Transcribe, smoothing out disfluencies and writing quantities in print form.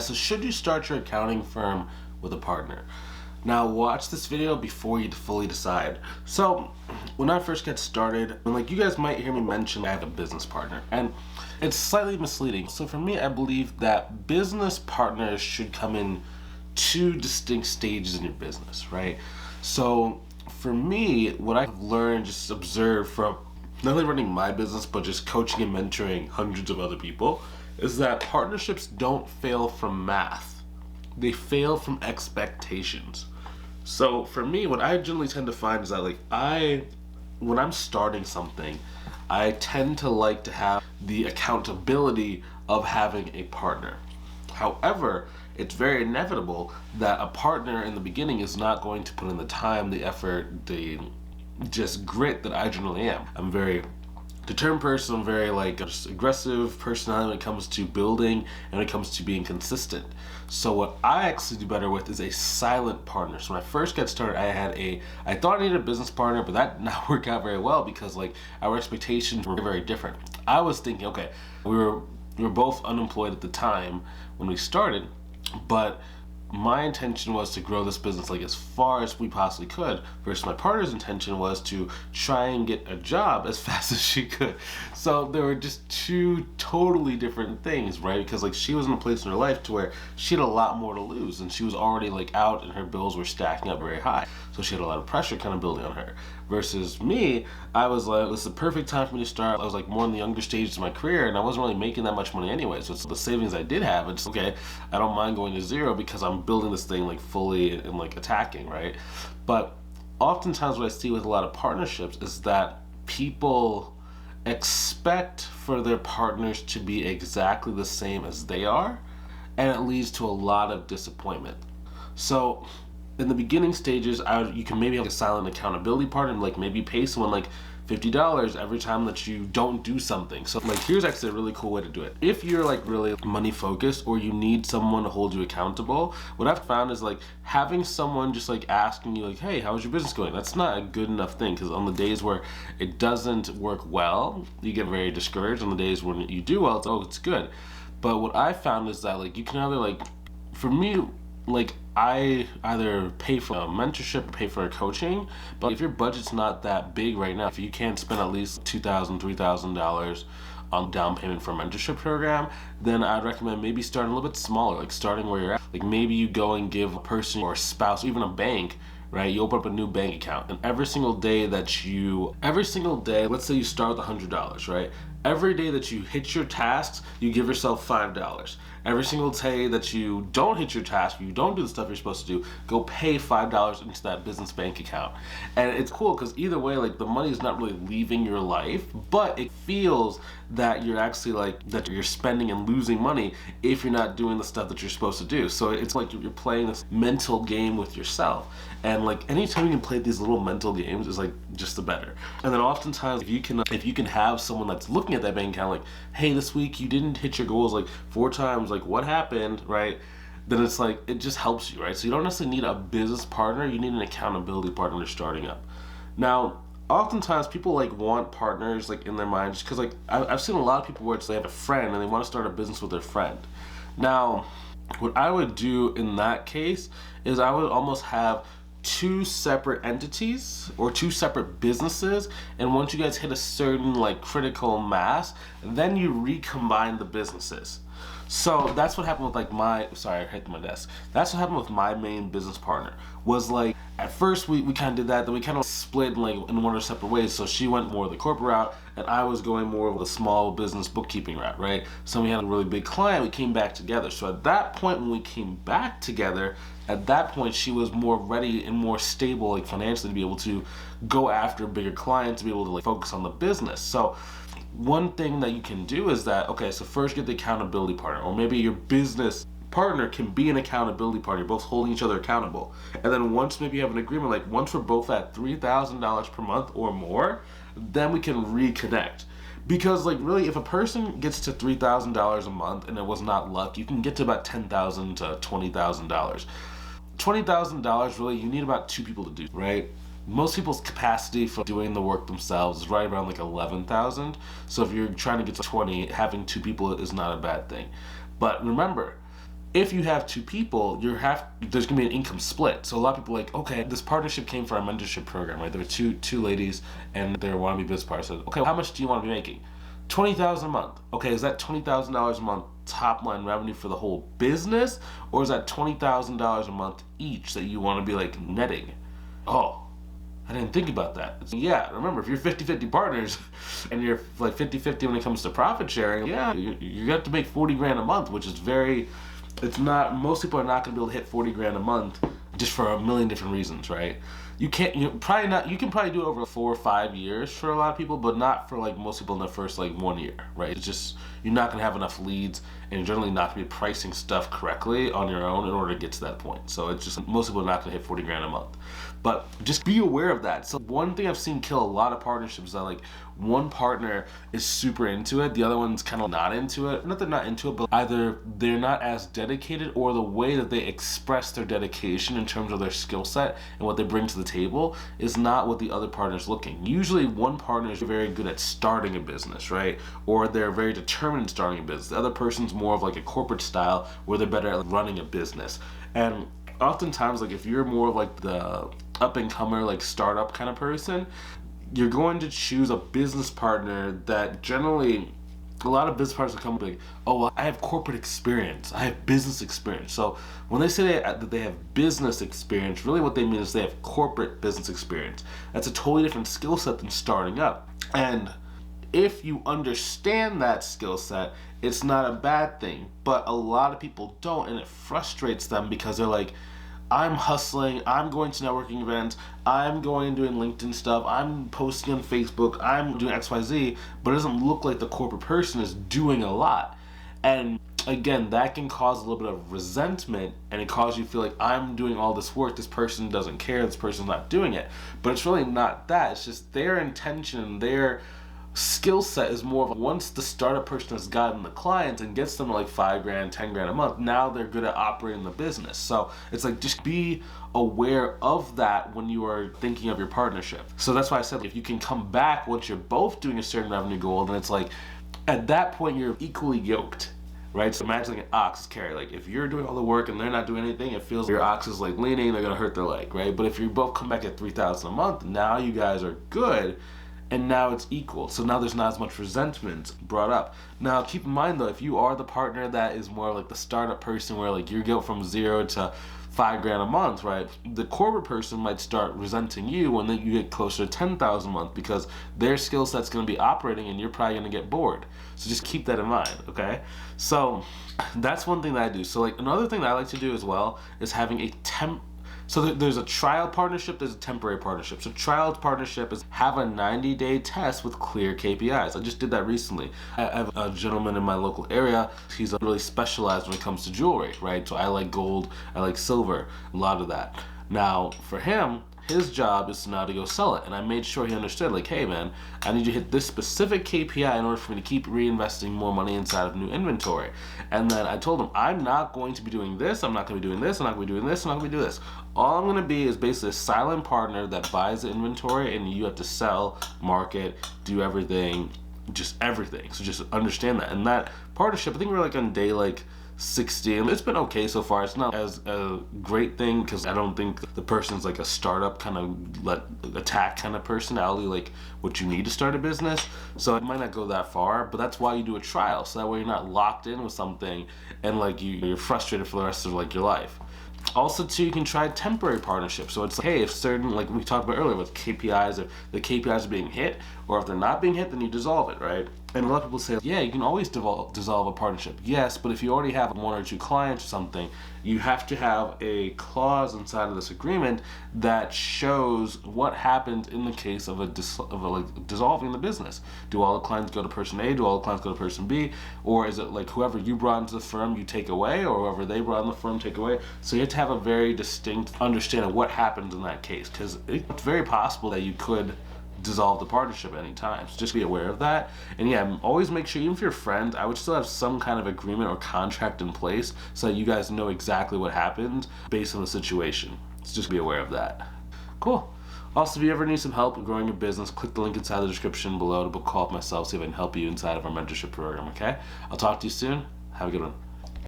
So should you start your accounting firm with a partner? Now watch this video before you fully decide. So when I first get started, and like you guys might hear me mention I have a business partner, and it's slightly misleading. So for me, I believe that business partners should come in two distinct stages in your business, right? So for me, what I've learned, just observed from not only running my business, but just coaching and mentoring hundreds of other people, is that partnerships don't fail from math. They fail from expectations. So for me, what I generally tend to find is that when I'm starting something, I tend to like to have the accountability of having a partner. However, it's very inevitable that a partner in the beginning is not going to put in the time, the effort, the just grit that I generally am. I'm a very determined person. I'm very just aggressive personality when it comes to building and when it comes to being consistent. So what I actually do better with is a silent partner. So when I first got started, I thought I needed a business partner, but that not worked out very well because our expectations were very different. I was thinking, okay, we were both unemployed at the time when we started, but my intention was to grow this business as far as we possibly could, versus my partner's intention was to try and get a job as fast as she could. So there were just two totally different things, right? Because she was in a place in her life to where she had a lot more to lose, and she was already out and her bills were stacking up very high. So she had a lot of pressure kind of building on her. Versus me, I was it was the perfect time for me to start. I was more in the younger stages of my career, and I wasn't really making that much money anyway. So it's the savings I did have, it's okay, I don't mind going to zero because I'm building this thing fully and attacking, right? But oftentimes what I see with a lot of partnerships is that people expect for their partners to be exactly the same as they are, and it leads to a lot of disappointment. So in the beginning stages, you can maybe have a silent accountability partner, and maybe pay someone $50 every time that you don't do something. So here's actually a really cool way to do it. If you're really money focused, or you need someone to hold you accountable, what I've found is having someone just asking you hey, how's your business going? That's not a good enough thing, because on the days where it doesn't work well, you get very discouraged. On the days when you do well, it's good. But what I found is that you can either for me, I either pay for a mentorship or pay for a coaching, but if your budget's not that big right now, if you can't spend at least $2,000, $3,000 on down payment for a mentorship program, then I'd recommend maybe starting a little bit smaller, starting where you're at. Maybe you go and give a person or a spouse, or even a bank, right? You open up a new bank account, and every single day, let's say you start with $100, right? Every day that you hit your tasks, you give yourself $5. Every single day that you don't hit your task, you don't do the stuff you're supposed to do, go pay $5 into that business bank account. And it's cool because either way, the money is not really leaving your life, but it feels that you're actually that you're spending and losing money if you're not doing the stuff that you're supposed to do. So it's you're playing this mental game with yourself. And anytime you can play these little mental games is just the better. And then oftentimes if you can have someone that's looking at that bank account hey, this week you didn't hit your goals 4 times, what happened, right? Then it's it just helps you, right? So you don't necessarily need a business partner, you need an accountability partner when you're starting up. Now, oftentimes people want partners in their mind, just because I've seen a lot of people where they have a friend and they want to start a business with their friend. Now, what I would do in that case is I would almost have 2 separate entities or 2 separate businesses, and once you guys hit a certain critical mass, then you recombine the businesses. So that's what happened with I hit my desk. That's what happened with my main business partner. Was at first we kind of did that, then we kind of split in one of our separate ways. So she went more the corporate route, and I was going more of the small business bookkeeping route, right? So we had a really big client, we came back together. So at that point when we came back together, at that point she was more ready and more stable financially to be able to go after bigger clients, to be able to focus on the business. So one thing that you can do is that, okay, so first get the accountability partner, or maybe your business partner can be an accountability partner. You're both holding each other accountable. And then once maybe you have an agreement, once we're both at $3,000 per month or more, then we can reconnect. Because really, if a person gets to $3,000 a month and it was not luck, you can get to about $10,000 to $20,000. $20,000, really, you need about 2 people to do, right? Most people's capacity for doing the work themselves is right around 11,000. So if you're trying to get to 20, having 2 people is not a bad thing. But remember, If you have two people, there's gonna be an income split. So a lot of people are like, okay, this partnership came from our mentorship program, right? There were two ladies and they want to be business partners. So, okay, how much do you want to be making? $20,000 a month. Okay, is that $20,000 a month top line revenue for the whole business, or is that $20,000 a month each that you want to be like netting? Oh, I didn't think about that. Yeah, remember, if you're 50-50 partners and you're like 50-50 when it comes to profit sharing, yeah, you got to make 40 grand a month, which is most people are not going to be able to hit 40 grand a month just for a million different reasons, right? You can probably do it over 4 or 5 years for a lot of people, but not for like most people in the first like 1 year, right? It's just, you're not gonna have enough leads and you're generally not gonna be pricing stuff correctly on your own in order to get to that point. So it's just, most people are not gonna hit 40 grand a month. But just be aware of that. So one thing I've seen kill a lot of partnerships is that like one partner is super into it, the other one's kind of not into it. Not that they're not into it, but either they're not as dedicated, or the way that they express their dedication in terms of their skill set and what they bring to the table is not what the other partner's looking. Usually one partner is very good at starting a business, right? Or they're very determined in starting a business. The other person's more of like a corporate style where they're better at running a business. And oftentimes, like if you're more of like the up-and-comer, like startup kind of person, you're going to choose a business partner that generally, a lot of business partners will come like, oh, well, I have corporate experience, I have business experience. So when they say that they have business experience, really what they mean is they have corporate business experience. That's a totally different skill set than starting up. And if you understand that skill set, it's not a bad thing. But a lot of people don't, and it frustrates them because they're like, I'm hustling, I'm going to networking events, I'm going and doing LinkedIn stuff, I'm posting on Facebook, I'm doing XYZ, but it doesn't look like the corporate person is doing a lot. And again, that can cause a little bit of resentment, and it causes you to feel like, I'm doing all this work, this person doesn't care, this person's not doing it. But it's really not that, it's just their intention, their skill set is more of once the startup person has gotten the clients and gets them to like 5 grand, 10 grand a month, now they're good at operating the business. So it's like, just be aware of that when you are thinking of your partnership. So that's why I said, if you can come back once you're both doing a certain revenue goal, then it's like, at that point you're equally yoked, right? So imagine like an ox carry. Like if you're doing all the work and they're not doing anything, it feels like your ox is like leaning, they're gonna hurt their leg, right? But if you both come back at 3,000 a month, now you guys are good. And now it's equal. So now there's not as much resentment brought up. Now keep in mind though, if you are the partner that is more like the startup person where like you go from 0 to 5 grand a month, right? The corporate person might start resenting you when you get closer to 10,000 a month because their skill set's gonna be operating and you're probably gonna get bored. So just keep that in mind, okay? So that's one thing that I do. So like another thing that I like to do as well is having a So there's a trial partnership, there's a temporary partnership. So trial partnership is have a 90-day test with clear KPIs. I just did that recently. I have a gentleman in my local area. He's really specialized when it comes to jewelry, right? So I like gold, I like silver, a lot of that. Now for him, his job is now to go sell it. And I made sure he understood, like, hey man, I need you to hit this specific KPI in order for me to keep reinvesting more money inside of new inventory. And then I told him, I'm not going to be doing this, I'm not going to be doing this, I'm not going to be doing this, I'm not going to be doing this. All I'm going to be is basically a silent partner that buys the inventory and you have to sell, market, do everything, just everything. So just understand that. And that partnership, I think we're like on day like 60, and it's been okay so far. It's not as a great thing because I don't think the person's like a startup kind of attack kind of personality, like what you need to start a business. So it might not go that far, but that's why you do a trial, so that way you're not locked in with something and like you're frustrated for the rest of like your life. Also too, you can try temporary partnerships. So it's like, hey, if certain, like we talked about earlier with KPIs, if the KPIs are being hit, or if they're not being hit, then you dissolve it, right? And a lot of people say, yeah, you can always dissolve a partnership. Yes, but if you already have 1 or 2 clients or something, you have to have a clause inside of this agreement that shows what happened in the case of like dissolving the business. Do all the clients go to person A? Do all the clients go to person B? Or is it like whoever you brought into the firm you take away, or whoever they brought in the firm take away? So you have to have a very distinct understanding of what happened in that case, because it's very possible that you could dissolve the partnership at any time. So just be aware of that. And yeah, always make sure, even if you're friends, I would still have some kind of agreement or contract in place so that you guys know exactly what happened based on the situation. So just be aware of that. Cool. Also, if you ever need some help growing your business, click the link inside the description below to book a call with myself, see if I can help you inside of our mentorship program, okay? I'll talk to you soon. Have a good one.